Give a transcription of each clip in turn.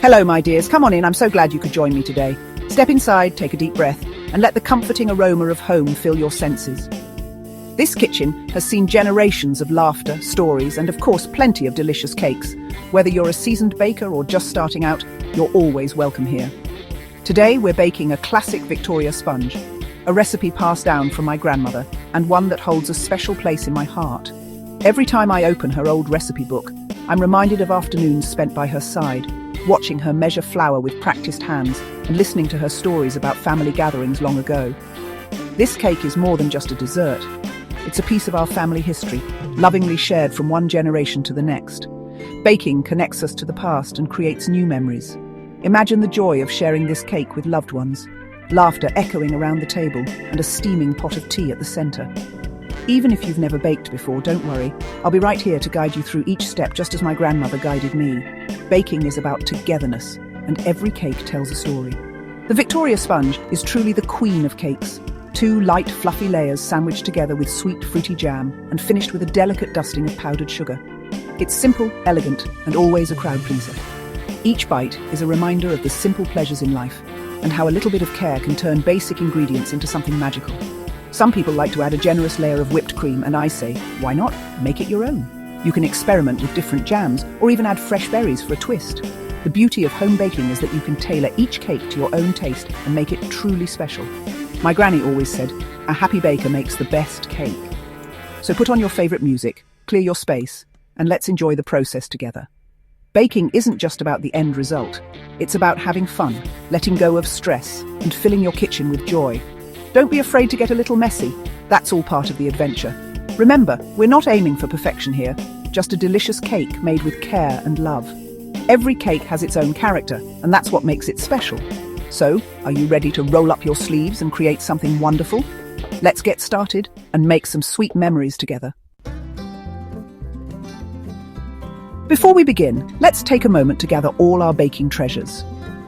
Hello, my dears. Come on in. I'm so glad you could join me today. Step inside, take a deep breath, and let the comforting aroma of home fill your senses. This kitchen has seen generations of laughter, stories, and of course, plenty of delicious cakes. Whether you're a seasoned baker or just starting out, you're always welcome here. Today, we're baking a classic Victoria sponge, a recipe passed down from my grandmother, and one that holds a special place in my heart. Every time I open her old recipe book, I'm reminded of afternoons spent by her side, watching her measure flour with practiced hands and listening to her stories about family gatherings long ago. This cake is more than just a dessert. It's a piece of our family history, lovingly shared from one generation to the next. Baking connects us to the past and creates new memories. Imagine the joy of sharing this cake with loved ones, laughter echoing around the table, and a steaming pot of tea at the center. Even if you've never baked before, don't worry. I'll be right here to guide you through each step just as my grandmother guided me. Baking is about togetherness, and every cake tells a story. The Victoria sponge is truly the queen of cakes. 2 light, fluffy layers sandwiched together with sweet, fruity jam and finished with a delicate dusting of powdered sugar. It's simple, elegant, and always a crowd pleaser. Each bite is a reminder of the simple pleasures in life and how a little bit of care can turn basic ingredients into something magical. Some people like to add a generous layer of whipped cream, and I say, why not? Make it your own. You can experiment with different jams or even add fresh berries for a twist. The beauty of home baking is that you can tailor each cake to your own taste and make it truly special. My granny always said, a happy baker makes the best cake. So put on your favorite music, clear your space, and let's enjoy the process together. Baking isn't just about the end result. It's about having fun, letting go of stress, and filling your kitchen with joy. Don't be afraid to get a little messy. That's all part of the adventure. Remember, we're not aiming for perfection here, just a delicious cake made with care and love. Every cake has its own character, and that's what makes it special. So, are you ready to roll up your sleeves and create something wonderful? Let's get started and make some sweet memories together. Before we begin, let's take a moment to gather all our baking treasures.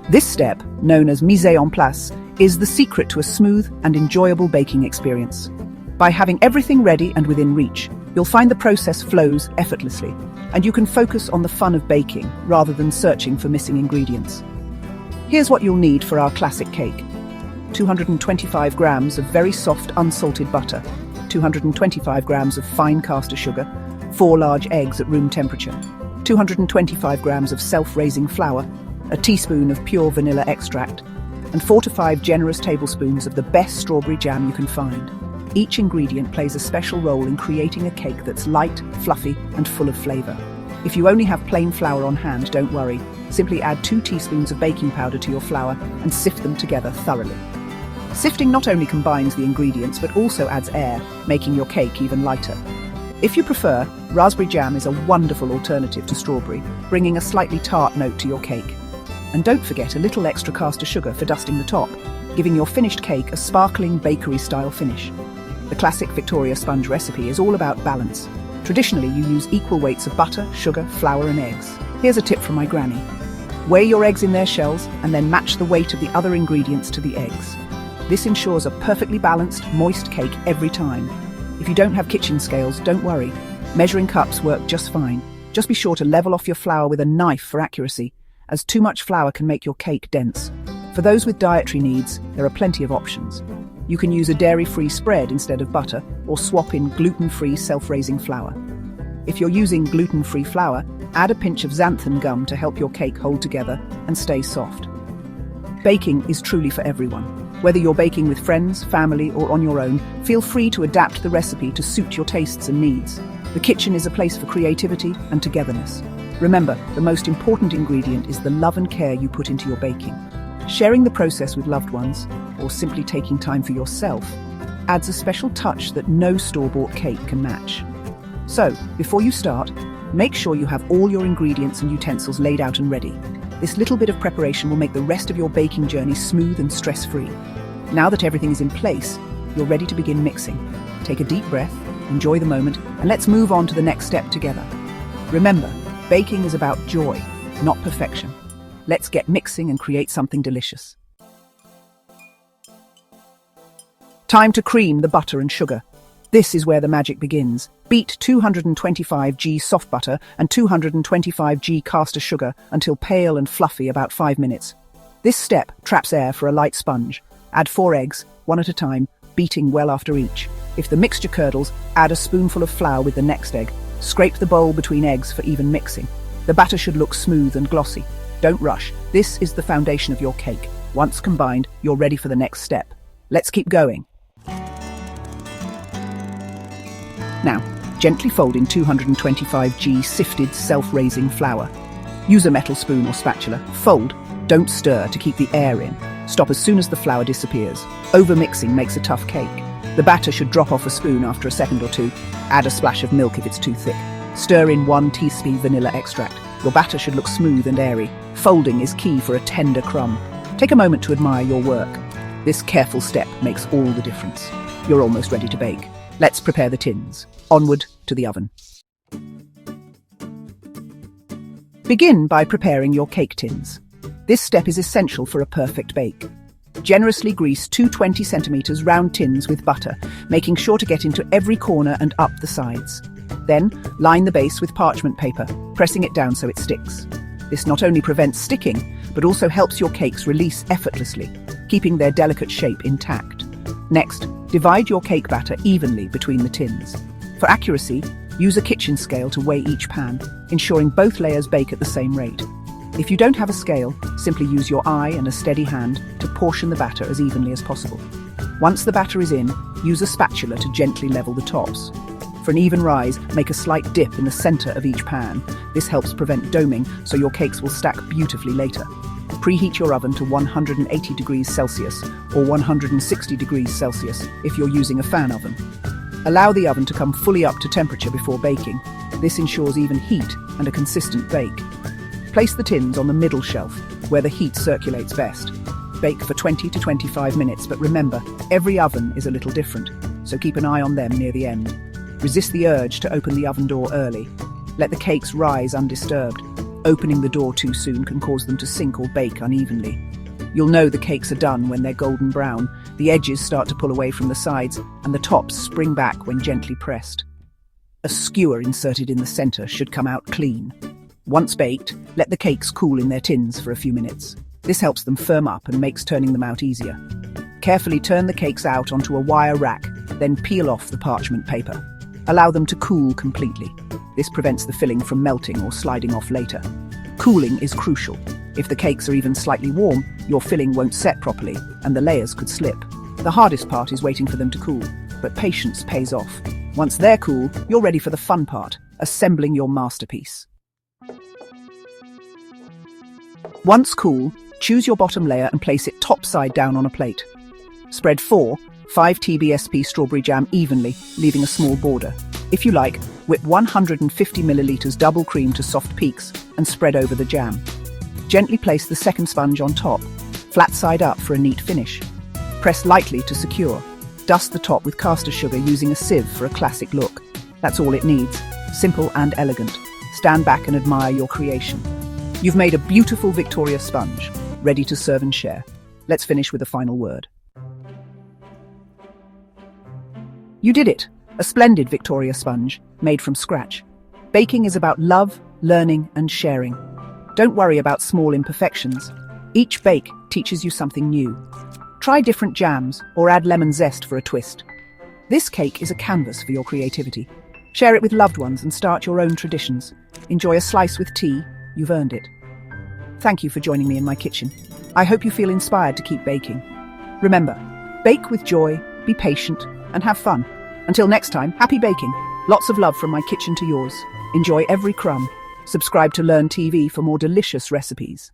This step, known as mise en place, is the secret to a smooth and enjoyable baking experience. By having everything ready and within reach, you'll find the process flows effortlessly, and you can focus on the fun of baking rather than searching for missing ingredients. Here's what you'll need for our classic cake. 225 grams of very soft unsalted butter, 225 grams of fine caster sugar, 4 large eggs at room temperature, 225 grams of self-raising flour, a teaspoon of pure vanilla extract, and 4 to 5 generous tablespoons of the best strawberry jam you can find. Each ingredient plays a special role in creating a cake that's light, fluffy, and full of flavor. If you only have plain flour on hand, don't worry. Simply add 2 teaspoons of baking powder to your flour and sift them together thoroughly. Sifting not only combines the ingredients, but also adds air, making your cake even lighter. If you prefer, raspberry jam is a wonderful alternative to strawberry, bringing a slightly tart note to your cake. And don't forget a little extra caster sugar for dusting the top, giving your finished cake a sparkling bakery-style finish. The classic Victoria sponge recipe is all about balance. Traditionally, you use equal weights of butter, sugar, flour, and eggs. Here's a tip from my granny. Weigh your eggs in their shells and then match the weight of the other ingredients to the eggs. This ensures a perfectly balanced, moist cake every time. If you don't have kitchen scales, don't worry. Measuring cups work just fine. Just be sure to level off your flour with a knife for accuracy, as too much flour can make your cake dense. For those with dietary needs, there are plenty of options. You can use a dairy-free spread instead of butter, or swap in gluten-free self-raising flour. If you're using gluten-free flour, add a pinch of xanthan gum to help your cake hold together and stay soft. Baking is truly for everyone. Whether you're baking with friends, family, or on your own, feel free to adapt the recipe to suit your tastes and needs. The kitchen is a place for creativity and togetherness. Remember, the most important ingredient is the love and care you put into your baking. Sharing the process with loved ones, or simply taking time for yourself, adds a special touch that no store-bought cake can match. So, before you start, make sure you have all your ingredients and utensils laid out and ready. This little bit of preparation will make the rest of your baking journey smooth and stress-free. Now that everything is in place, you're ready to begin mixing. Take a deep breath, enjoy the moment, and let's move on to the next step together. Remember, baking is about joy, not perfection. Let's get mixing and create something delicious. Time to cream the butter and sugar. This is where the magic begins. Beat 225 g soft butter and 225 g caster sugar until pale and fluffy about 5 minutes. This step traps air for a light sponge. Add 4 eggs, one at a time, beating well after each. If the mixture curdles, add a spoonful of flour with the next egg. Scrape the bowl between eggs for even mixing. The batter should look smooth and glossy. Don't rush. This is the foundation of your cake. Once combined, you're ready for the next step. Let's keep going. Now, gently fold in 225 g sifted self-raising flour. Use a metal spoon or spatula. Fold, don't stir to keep the air in. Stop as soon as the flour disappears. Over-mixing makes a tough cake. The batter should drop off a spoon after a second or two. Add a splash of milk if it's too thick. Stir in 1 teaspoon vanilla extract. Your batter should look smooth and airy. Folding is key for a tender crumb. Take a moment to admire your work. This careful step makes all the difference. You're almost ready to bake. Let's prepare the tins. Onward to the oven. Begin by preparing your cake tins. This step is essential for a perfect bake. Generously grease 2 20cm round tins with butter, making sure to get into every corner and up the sides. Then, line the base with parchment paper, pressing it down so it sticks. This not only prevents sticking, but also helps your cakes release effortlessly, keeping their delicate shape intact. Next, divide your cake batter evenly between the tins. For accuracy, use a kitchen scale to weigh each pan, ensuring both layers bake at the same rate. If you don't have a scale, simply use your eye and a steady hand to portion the batter as evenly as possible. Once the batter is in, use a spatula to gently level the tops. For an even rise, make a slight dip in the center of each pan. This helps prevent doming, so your cakes will stack beautifully later. Preheat your oven to 180 degrees Celsius or 160 degrees Celsius if you're using a fan oven. Allow the oven to come fully up to temperature before baking. This ensures even heat and a consistent bake. Place the tins on the middle shelf, where the heat circulates best. Bake for 20 to 25 minutes, but remember, every oven is a little different, so keep an eye on them near the end. Resist the urge to open the oven door early. Let the cakes rise undisturbed. Opening the door too soon can cause them to sink or bake unevenly. You'll know the cakes are done when they're golden brown, the edges start to pull away from the sides, and the tops spring back when gently pressed. A skewer inserted in the center should come out clean. Once baked, let the cakes cool in their tins for a few minutes. This helps them firm up and makes turning them out easier. Carefully turn the cakes out onto a wire rack, then peel off the parchment paper. Allow them to cool completely. This prevents the filling from melting or sliding off later. Cooling is crucial. If the cakes are even slightly warm, your filling won't set properly and the layers could slip. The hardest part is waiting for them to cool, but patience pays off. Once they're cool, you're ready for the fun part, assembling your masterpiece. Once cool, choose your bottom layer and place it top side down on a plate. Spread 5 TBSP strawberry jam evenly, leaving a small border. If you like, whip 150 milliliters double cream to soft peaks and spread over the jam. Gently place the second sponge on top, flat side up for a neat finish. Press lightly to secure. Dust the top with caster sugar using a sieve for a classic look. That's all it needs. Simple and elegant. Stand back and admire your creation. You've made a beautiful Victoria sponge, ready to serve and share. Let's finish with a final word. You did it! A splendid Victoria sponge, made from scratch. Baking is about love, learning, and sharing. Don't worry about small imperfections. Each bake teaches you something new. Try different jams or add lemon zest for a twist. This cake is a canvas for your creativity. Share it with loved ones and start your own traditions. Enjoy a slice with tea. You've earned it. Thank you for joining me in my kitchen. I hope you feel inspired to keep baking. Remember, bake with joy, be patient, and have fun. Until next time, happy baking. Lots of love from my kitchen to yours. Enjoy every crumb. Subscribe to Learn TV for more delicious recipes.